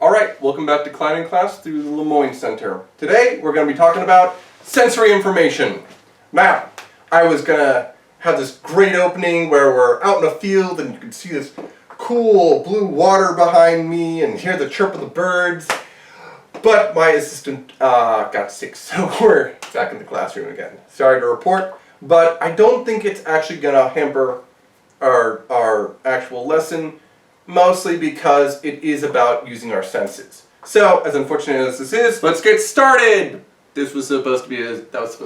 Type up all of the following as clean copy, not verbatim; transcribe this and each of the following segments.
Alright, welcome back to Climbing Class through the Lemoyne Center. Today we're going to be talking about sensory information. Now, I was going to have this great opening where we're out in a field and you can see this cool blue water behind me and hear the chirp of the birds. But my assistant got sick, so we're back in the classroom again. Sorry to report, but I don't think it's actually going to hamper our actual lesson, mostly because it is about using our senses. So, as unfortunate as this is, let's get started! That was supposed to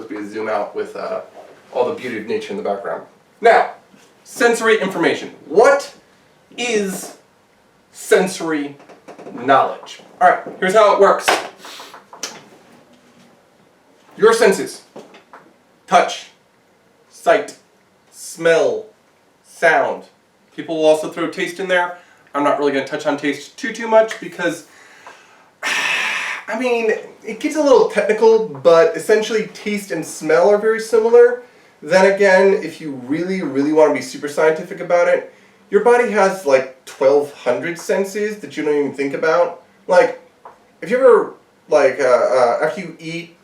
be a zoom out with all the beauty of nature in the background. Now, sensory information. What is sensory knowledge? Alright, here's how it works. Your senses: touch, sight, smell, sound. People will also throw taste in there. I'm not really going to touch on taste too much because, I mean, it gets a little technical, but essentially taste and smell are very similar. Then again, if you really want to be super scientific about it, your body has like 1,200 senses that you don't even think about. Like, if you ever, like, after you eat,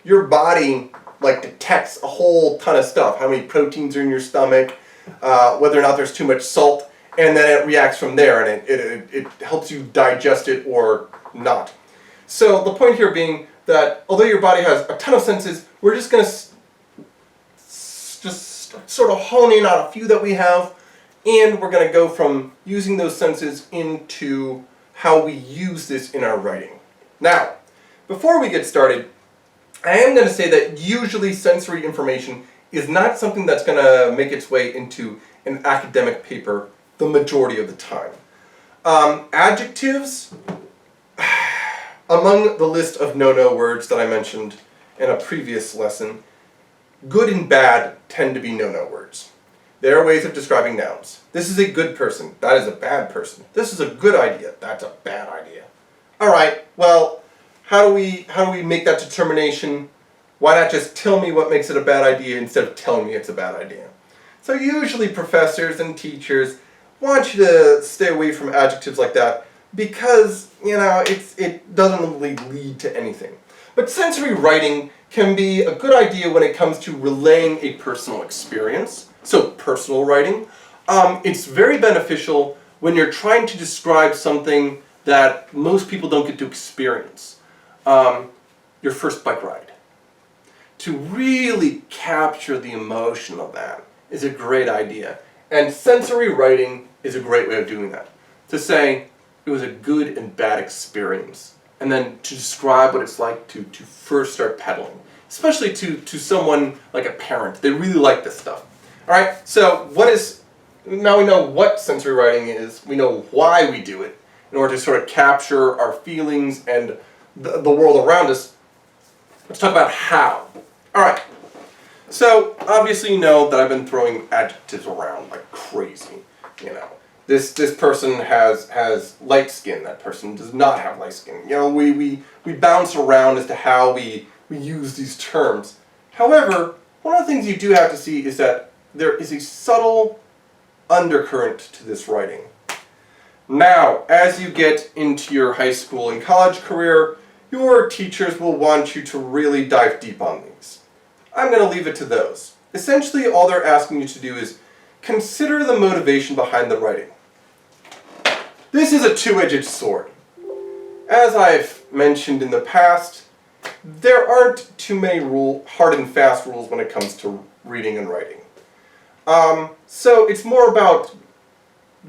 your body, like, detects a whole ton of stuff. How many proteins are in your stomach, whether or not there's too much salt, and then it reacts from there, and it helps you digest it or not. So the point here being that although your body has a ton of senses, we're just going to just sort of hone in on a few that we have, and we're going to go from using those senses into how we use this in our writing. Now, before we get started, I am going to say that usually sensory information is not something that's going to make its way into an academic paper the majority of the time. Adjectives, among the list of no-no words that I mentioned in a previous lesson, good and bad tend to be no-no words. They are ways of describing nouns. This is a good person. That is a bad person. This is a good idea. That's a bad idea. Alright, well, how do we make that determination? Why not just tell me what makes it a bad idea instead of telling me it's a bad idea? So usually professors and teachers want you to stay away from adjectives like that because, you know, it doesn't really lead to anything. But sensory writing can be a good idea when it comes to relaying a personal experience. So personal writing. It's very beneficial when you're trying to describe something that most people don't get to experience. Your first bike ride. To really capture the emotion of that is a great idea. And sensory writing is a great way of doing that. To say it was a good and bad experience. And then to describe what it's like to first start pedaling. Especially to someone like a parent. They really like this stuff. Alright, so now we know what sensory writing is. We know why we do it. In order to sort of capture our feelings and the world around us. Let's talk about how. Alright, so obviously you know that I've been throwing adjectives around like crazy. You know, this person has light skin, that person does not have light skin. You know, we bounce around as to how we use these terms. However, one of the things you do have to see is that there is a subtle undercurrent to this writing. Now, as you get into your high school and college career, your teachers will want you to really dive deep on these. I'm going to leave it to those. Essentially, all they're asking you to do is consider the motivation behind the writing. This is a two-edged sword. As I've mentioned in the past, there aren't too many hard and fast rules when it comes to reading and writing. So it's more about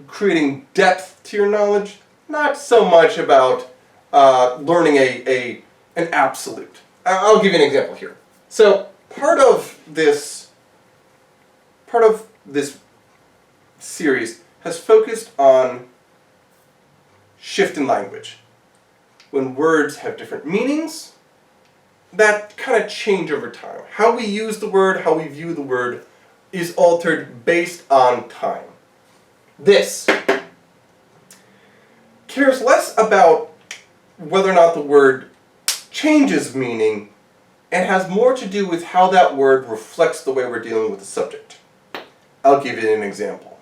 creating depth to your knowledge, not so much about learning an absolute. I'll give you an example here. So part of this series has focused on shift in language. When words have different meanings, that kind of change over time. How we use the word, how we view the word, is altered based on time. This cares less about whether or not the word changes meaning and has more to do with how that word reflects the way we're dealing with the subject. I'll give you an example.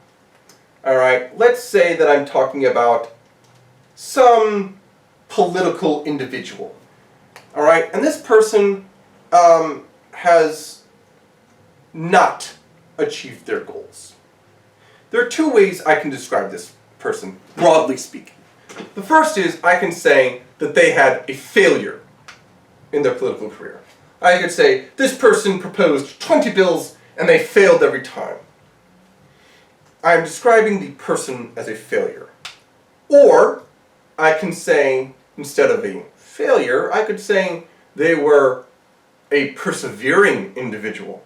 Alright, let's say that I'm talking about some political individual. All right, and this person has not achieved their goals. There are two ways I can describe this person, broadly speaking. The first is I can say that they had a failure in their political career. I could say this person proposed 20 bills and they failed every time. I'm describing the person as a failure. Or I can say, instead of a failure, I could say they were a persevering individual.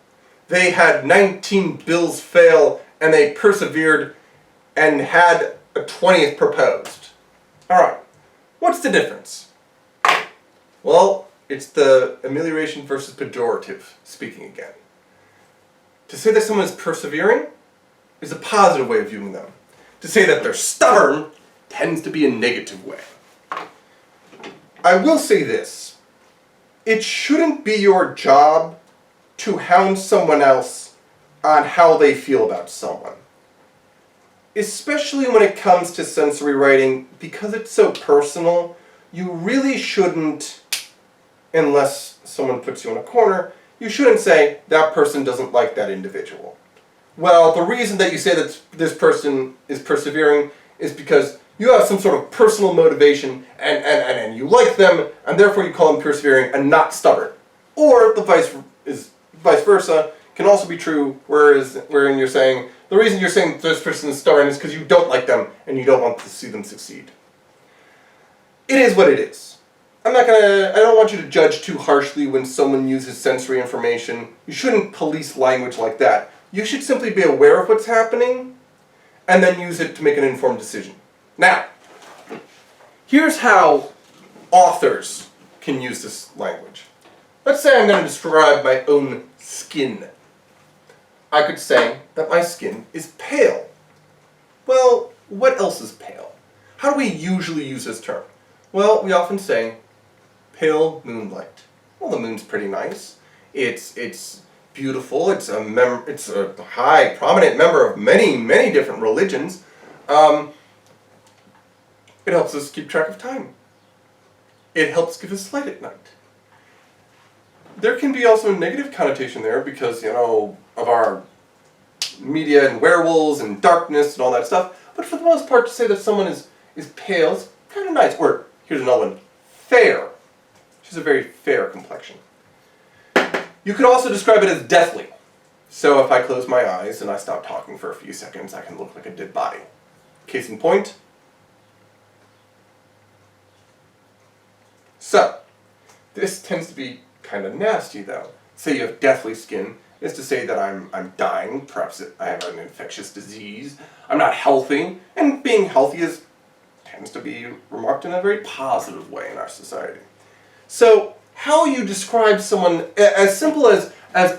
They had 19 bills fail and they persevered and had a 20th proposed. Alright, what's the difference? Well, it's the amelioration versus pejorative speaking again. To say that someone is persevering is a positive way of viewing them. To say that they're stubborn tends to be a negative way. I will say this. It shouldn't be your job to hound someone else on how they feel about someone. Especially when it comes to sensory writing, because it's so personal, you really shouldn't, unless someone puts you in a corner, you shouldn't say, that person doesn't like that individual. Well, the reason that you say that this person is persevering is because you have some sort of personal motivation and you like them, and therefore you call them persevering and not stubborn. Or the vice versa can also be true, wherein you're saying, the reason you're saying this person is stubborn is because you don't like them and you don't want to see them succeed. It is what it is. I don't want you to judge too harshly when someone uses sensory information. You shouldn't police language like that. You should simply be aware of what's happening and then use it to make an informed decision. Now, here's how authors can use this language. Let's say I'm going to describe my own skin. I could say that my skin is pale. Well, what else is pale? How do we usually use this term? Well, we often say, pale moonlight. Well, the moon's pretty nice. It's beautiful. It's a high, prominent member of many, many different religions. It helps us keep track of time. It helps give us light at night. There can be also a negative connotation there because, of our media and werewolves and darkness and all that stuff. But for the most part, to say that someone is pale is kind of nice. Or, here's another one, fair. She's a very fair complexion. You could also describe it as deathly. So if I close my eyes and I stop talking for a few seconds, I can look like a dead body. Case in point. So, this tends to be kind of nasty though. Say you have deathly skin, is to say that I'm dying, perhaps I have an infectious disease, I'm not healthy, and being healthy tends to be remarked in a very positive way in our society. So, how you describe someone, as simple as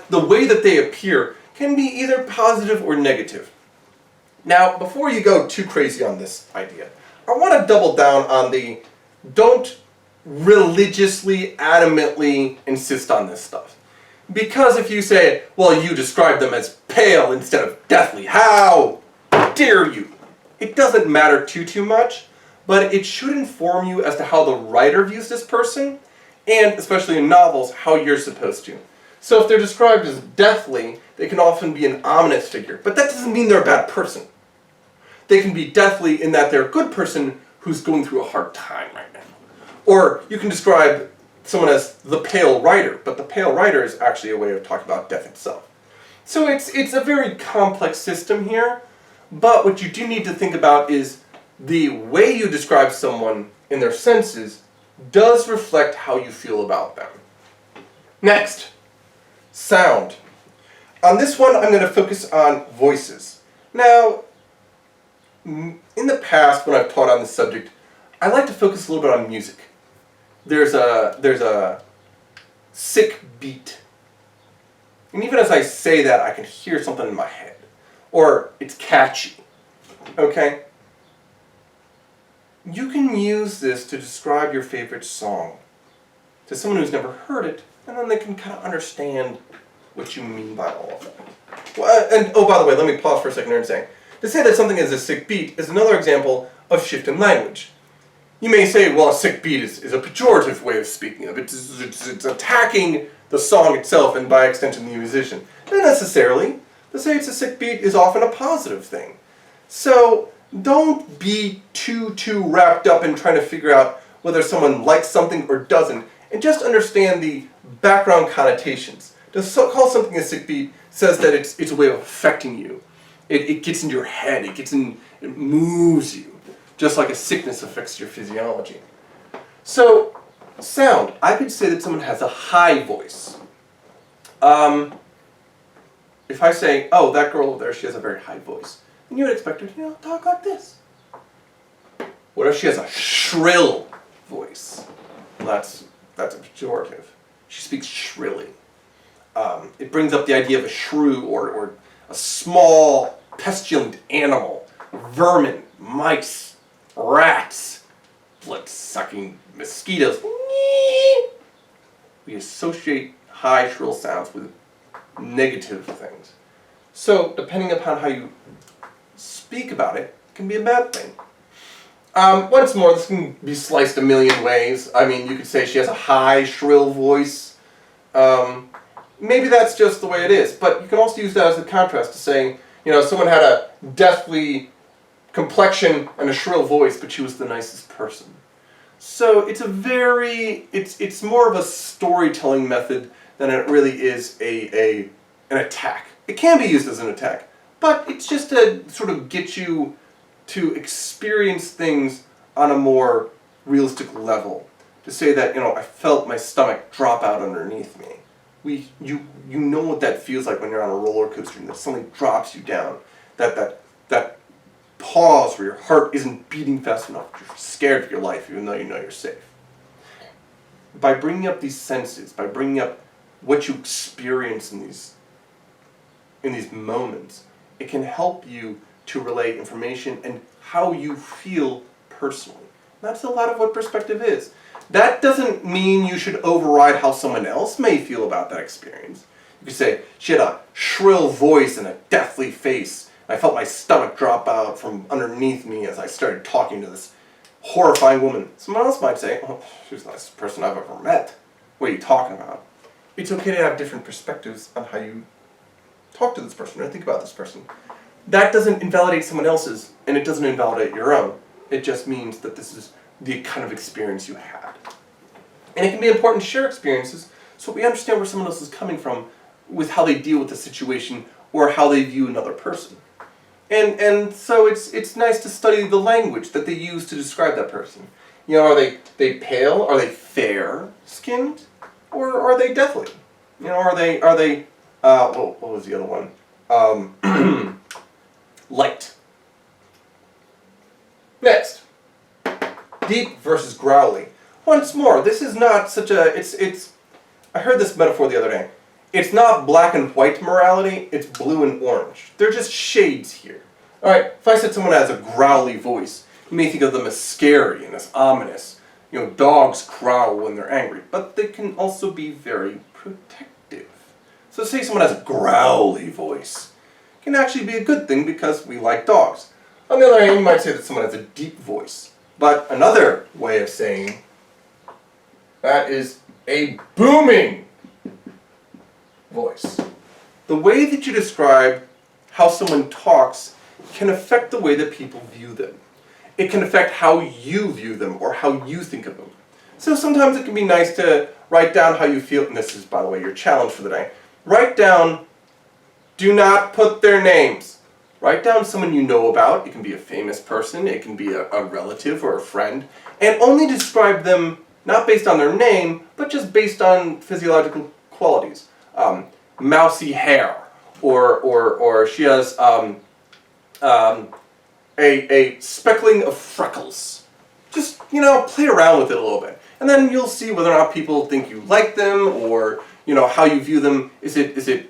the way that they appear, can be either positive or negative. Now, before you go too crazy on this idea, I want to double down on the don't religiously, adamantly insist on this stuff. Because if you say, well, you describe them as pale instead of deathly, how dare you? It doesn't matter too much, but it should inform you as to how the writer views this person, and especially in novels, how you're supposed to. So if they're described as deathly, they can often be an ominous figure, but that doesn't mean they're a bad person. They can be deathly in that they're a good person who's going through a hard time right now. Or you can describe someone as the pale writer, but the pale writer is actually a way of talking about death itself. So it's a very complex system here, but what you do need to think about is the way you describe someone in their senses does reflect how you feel about them. Next, sound. On this one, I'm going to focus on voices. Now, in the past, when I've taught on this subject, I like to focus a little bit on music. There's a sick beat. And even as I say that, I can hear something in my head. Or it's catchy. Okay? You can use this to describe your favorite song to someone who's never heard it, and then they can kind of understand what you mean by all of that. Well, and oh, by the way, let me pause for a second here and say, to say that something is a sick beat is another example of shift in language. You may say, well, a sick beat is a pejorative way of speaking of it. It's attacking the song itself and by extension the musician. Not necessarily. To say it's a sick beat is often a positive thing. So don't be too wrapped up in trying to figure out whether someone likes something or doesn't, and just understand the background connotations. To call something a sick beat says that it's a way of affecting you. It gets into your head, it moves you, just like a sickness affects your physiology. So, sound. I could say that someone has a high voice. If I say, oh, that girl over there, she has a very high voice, then you would expect her to, talk like this. What if she has a shrill voice? Well, that's a pejorative. She speaks shrilly. It brings up the idea of a shrew or a small, pestilent animal, vermin, mice, rats, blood-sucking mosquitoes. We associate high, shrill sounds with negative things. So, depending upon how you speak about it, it can be a bad thing. Once more, this can be sliced a million ways. I mean, you could say she has a high, shrill voice. Maybe that's just the way it is, but you can also use that as a contrast to saying, someone had a deathly complexion and a shrill voice, but she was the nicest person. So it's it's more of a storytelling method than it really is an attack. It can be used as an attack, but it's just to sort of get you to experience things on a more realistic level. To say that, I felt my stomach drop out underneath me. You know what that feels like when you're on a roller coaster and that something drops you down. That pause where your heart isn't beating fast enough. You're scared for your life even though you know you're safe. By bringing up these senses, by bringing up what you experience in these moments, it can help you to relay information and how you feel personally. That's a lot of what perspective is. That doesn't mean you should override how someone else may feel about that experience. You could say, she had a shrill voice and a deathly face. I felt my stomach drop out from underneath me as I started talking to this horrifying woman. Someone else might say, oh, she's the nicest person I've ever met. What are you talking about? It's okay to have different perspectives on how you talk to this person or think about this person. That doesn't invalidate someone else's, and it doesn't invalidate your own. It just means that this is the kind of experience you had. And it can be important to share experiences so we understand where someone else is coming from with how they deal with the situation or how they view another person. And so it's nice to study the language that they use to describe that person. Are they pale? Are they fair-skinned? Or are they deathly? Are they what was the other one? Light. Next. Deep versus growly. Once more, this is not such a, I heard this metaphor the other day. It's not black and white morality, it's blue and orange. They're just shades here. Alright, if I said someone has a growly voice, you may think of them as scary and as ominous. Dogs growl when they're angry, but they can also be very protective. So say someone has a growly voice. It can actually be a good thing because we like dogs. On the other hand, you might say that someone has a deep voice. But another way of saying that is a booming voice. The way that you describe how someone talks can affect the way that people view them. It can affect how you view them or how you think of them. So sometimes it can be nice to write down how you feel, and this is, by the way, your challenge for the day. Write down, do not put their names. Write down someone you know about. It can be a famous person, it can be a relative or a friend, and only describe them not based on their name, but just based on physiological qualities. Mousy hair, or she has a speckling of freckles. Just, play around with it a little bit. And then you'll see whether or not people think you like them, or, how you view them. Is it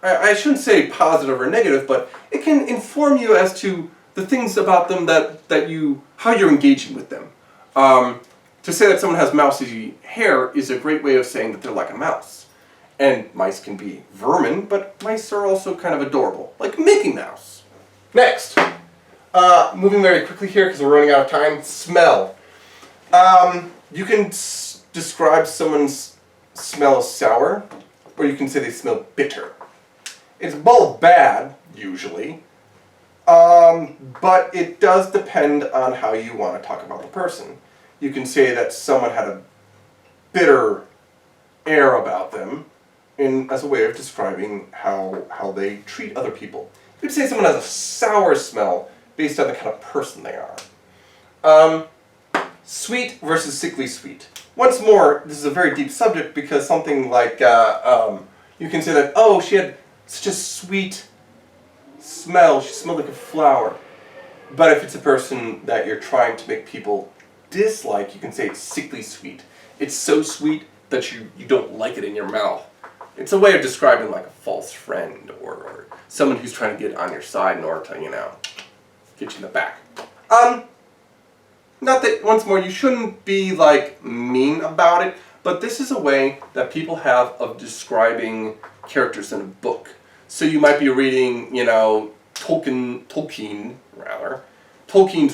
I shouldn't say positive or negative, but it can inform you as to the things about them how you're engaging with them. To say that someone has mousy hair is a great way of saying that they're like a mouse. And mice can be vermin, but mice are also kind of adorable, like Mickey Mouse. Next, Moving very quickly here because we're running out of time. Smell. You can describe someone's smell as sour, or you can say they smell bitter. It's both bad, usually, but it does depend on how you want to talk about the person. You can say that someone had a bitter air about them as a way of describing how they treat other people. You could say someone has a sour smell based on the kind of person they are. Sweet versus sickly sweet. Once more, this is a very deep subject because something like, you can say that, oh, she had such a sweet smell, she smelled like a flower. But if it's a person that you're trying to make people dislike, you can say it's sickly sweet. It's so sweet that you don't like it in your mouth. It's a way of describing like a false friend or someone who's trying to get on your side in order to, get you in the back. Not that, once more, you shouldn't be like mean about it, but this is a way that people have of describing characters in a book. So you might be reading, Tolkien's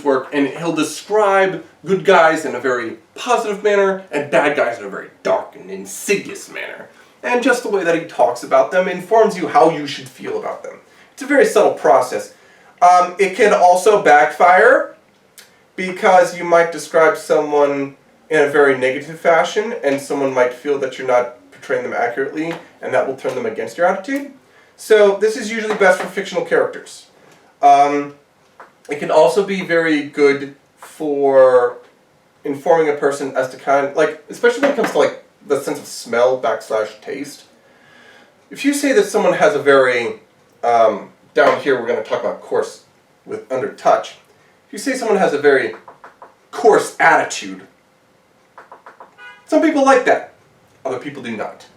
work, and he'll describe good guys in a very positive manner and bad guys in a very dark and insidious manner. And just the way that he talks about them informs you how you should feel about them. It's a very subtle process. It can also backfire because you might describe someone in a very negative fashion and someone might feel that you're not portraying them accurately and that will turn them against your attitude. So this is usually best for fictional characters. It can also be very good for informing a person as to especially when it comes to the sense of smell / taste. If you say that someone has a very, down here we're going to talk about coarse with under touch. If you say someone has a very coarse attitude, some people like that, other people do not.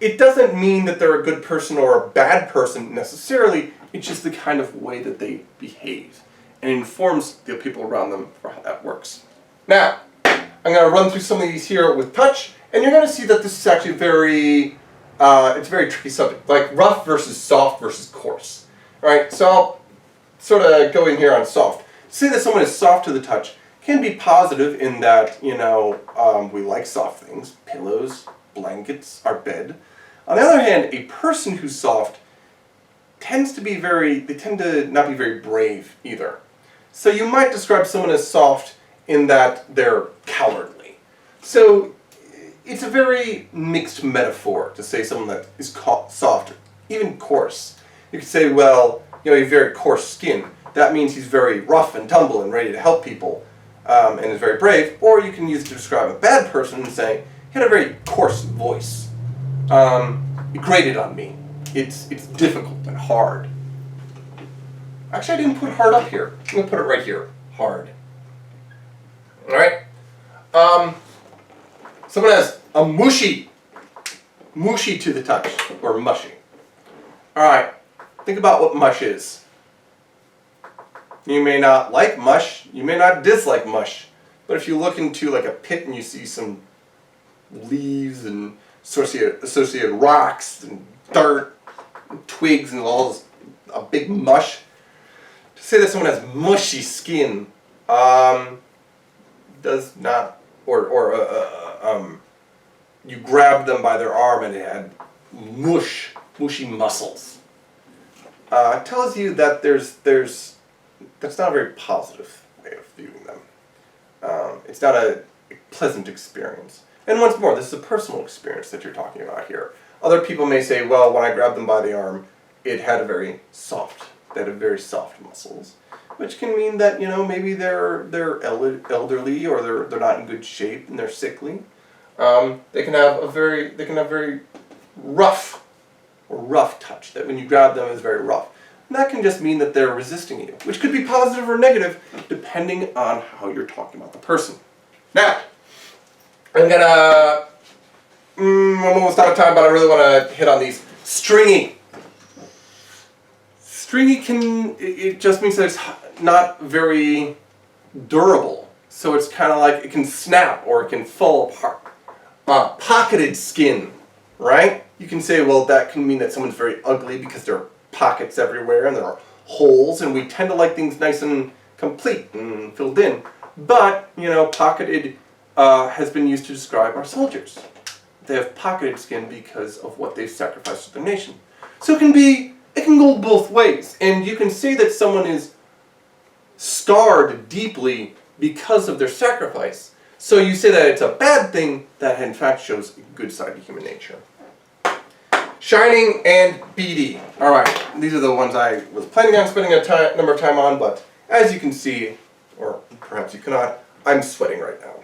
It doesn't mean that they're a good person or a bad person necessarily, it's just the kind of way that they behave. And it informs the people around them for how that works. Now, I'm going to run through some of these here with touch, and you're going to see that this is actually it's a very tricky subject, like rough versus soft versus coarse. Alright, so I'll sort of go in here on soft. Say that someone is soft to the touch can be positive in that, we like soft things, pillows, blankets, our bed. On the other hand, a person who's soft tend to not be very brave either. So you might describe someone as soft in that they're cowardly. So it's a very mixed metaphor to say someone that is soft, even coarse. You could say, well, a very coarse skin. That means he's very rough and tumble and ready to help people and is very brave. Or you can use it to describe a bad person and say, he had a very coarse voice. It grated on me. It's difficult and hard. Actually, I didn't put hard up here. I'm going to put it right here. Hard. Alright? Someone has a mushy to the touch, or mushy. Alright, think about what mush is. You may not like mush, you may not dislike mush, but if you look into a pit and you see some leaves and associated rocks and dirt and twigs and all this, a big mush, to say that someone has mushy skin does not, you grabbed them by their arm and it had mushy muscles. Tells you that that's not a very positive way of viewing them. It's not a pleasant experience. And once more, this is a personal experience that you're talking about here. Other people may say, well, when I grabbed them by the arm, they had very soft muscles, which can mean that maybe they're elderly or they're not in good shape and they're sickly. They can have very rough touch. That when you grab them is very rough. And that can just mean that they're resisting you, which could be positive or negative depending on how you're talking about the person. Now, I'm almost out of time, but I really want to hit on these. Stringy. Stringy it just means that it's not very durable. So it's kind of like it can snap or it can fall apart. Pocketed skin, right? You can say, well, that can mean that someone's very ugly because there are pockets everywhere and there are holes, and we tend to like things nice and complete and filled in. But, pocketed has been used to describe our soldiers. They have pocketed skin because of what they've sacrificed to their nation. So it can go both ways. And you can say that someone is scarred deeply because of their sacrifice. So you say that it's a bad thing that in fact shows a good side of human nature. Shining and beady. Alright, these are the ones I was planning on spending a number of time on, but as you can see, or perhaps you cannot, I'm sweating right now.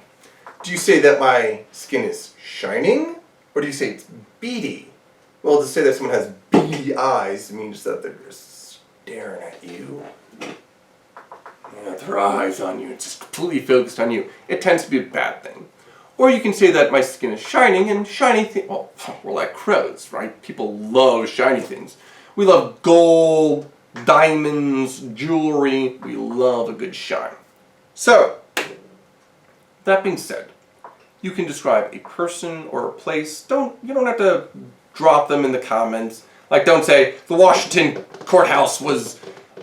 Do you say that my skin is shining? Or do you say it's beady? Well, to say that someone has beady eyes means that they're just staring at you. Their eyes on you, it's just completely focused on you. It tends to be a bad thing. Or you can say that my skin is shining, and shiny things, well, we're like crows, right? People love shiny things. We love gold, diamonds, jewelry. We love a good shine. So, that being said, you can describe a person or a place. You don't have to drop them in the comments. Like, don't say, the Washington courthouse was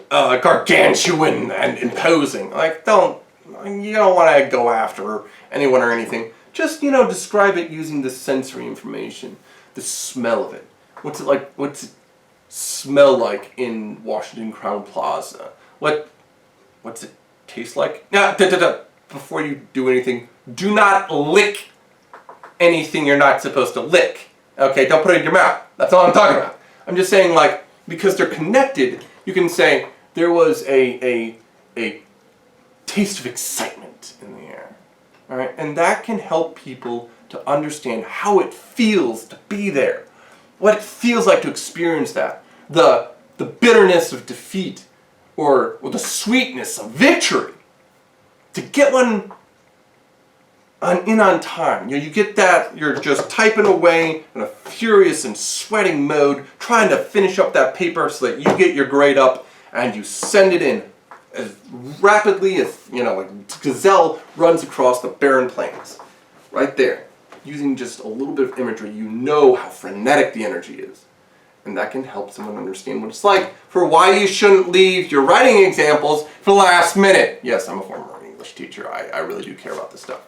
gargantuan and imposing. Like, you don't want to go after anyone or anything. Just, describe it using the sensory information, the smell of it. What's it like? What's it smell like in Washington Crown Plaza? What's it taste like? Now, before you do anything, do not lick anything you're not supposed to lick. Okay, don't put it in your mouth. That's all I'm talking about. I'm just saying, because they're connected, you can say there was a taste of excitement in the air. All right, and that can help people to understand how it feels to be there, what it feels like to experience that, the bitterness of defeat, or the sweetness of victory. To get one in on time. You get that, you're just typing away in a furious and sweating mode, trying to finish up that paper so that you get your grade up, and you send it in as rapidly as, like gazelle runs across the barren plains. Right there. Using just a little bit of imagery, you know how frenetic the energy is. And that can help someone understand what it's like for why you shouldn't leave your writing examples for the last minute. Yes, I'm a former English teacher. I really do care about this stuff.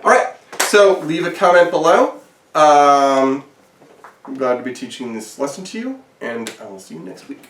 Alright, so leave a comment below. I'm glad to be teaching this lesson to you, and I will see you next week.